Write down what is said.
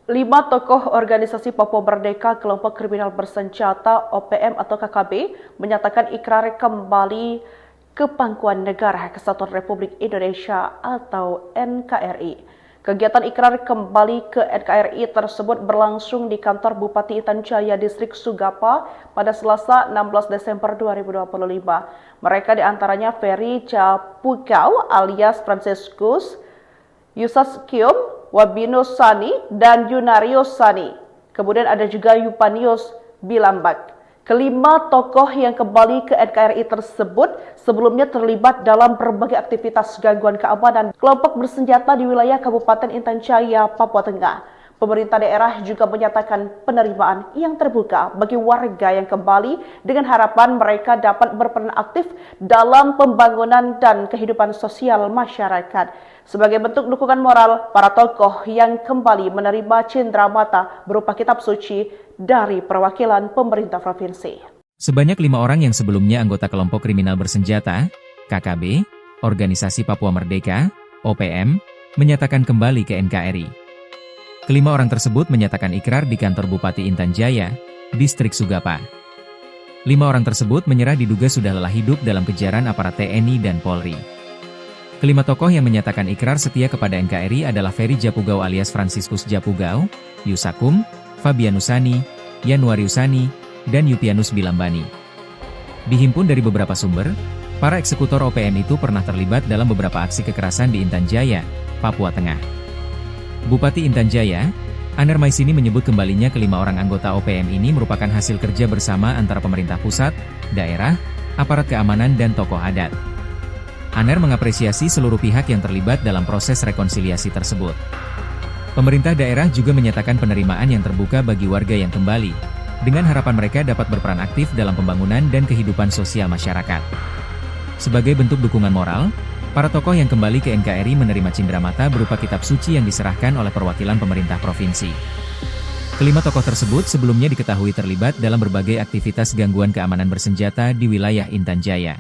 5 tokoh organisasi Papua Merdeka Kelompok Kriminal Bersenjata OPM atau KKB menyatakan ikrar kembali ke Pangkuan Negara Kesatuan Republik Indonesia atau NKRI. Kegiatan ikrar kembali ke NKRI tersebut berlangsung di kantor Bupati Intan Jaya Distrik Sugapa pada Selasa 16 Desember 2025. Mereka diantaranya Ferry Japugau alias Franciscus, Yusas Kium, Wabinus Sani, dan Yunarius Sani. Kemudian ada juga Yupanius Bilambak. Kelima tokoh yang kembali ke NKRI tersebut sebelumnya terlibat dalam berbagai aktivitas gangguan keamanan kelompok bersenjata di wilayah Kabupaten Intan Jaya, Papua Tengah. Pemerintah daerah juga menyatakan penerimaan yang terbuka bagi warga yang kembali dengan harapan mereka dapat berperan aktif dalam pembangunan dan kehidupan sosial masyarakat. Sebagai bentuk dukungan moral, para tokoh yang kembali menerima cenderamata berupa kitab suci dari perwakilan pemerintah provinsi. Sebanyak 5 orang yang sebelumnya anggota kelompok kriminal bersenjata, KKB, Organisasi Papua Merdeka, OPM, menyatakan kembali ke NKRI. Kelima orang tersebut menyatakan ikrar di kantor Bupati Intan Jaya, Distrik Sugapa. 5 orang tersebut menyerah diduga sudah lelah hidup dalam kejaran aparat TNI dan Polri. Kelima tokoh yang menyatakan ikrar setia kepada NKRI adalah Ferry Japugau alias Franciscus Japugau, Yusakum, Fabianusani, Yanuariusani, dan Yupianus Bilambani. Dihimpun dari beberapa sumber, para eksekutor OPM itu pernah terlibat dalam beberapa aksi kekerasan di Intan Jaya, Papua Tengah. Bupati Intan Jaya, Aner Maisini menyebut kembalinya kelima orang anggota OPM ini merupakan hasil kerja bersama antara pemerintah pusat, daerah, aparat keamanan dan tokoh adat. Aner mengapresiasi seluruh pihak yang terlibat dalam proses rekonsiliasi tersebut. Pemerintah daerah juga menyatakan penerimaan yang terbuka bagi warga yang kembali, dengan harapan mereka dapat berperan aktif dalam pembangunan dan kehidupan sosial masyarakat. Sebagai bentuk dukungan moral, para tokoh yang kembali ke NKRI menerima cenderamata berupa kitab suci yang diserahkan oleh perwakilan pemerintah provinsi. Kelima tokoh tersebut sebelumnya diketahui terlibat dalam berbagai aktivitas gangguan keamanan bersenjata di wilayah Intan Jaya.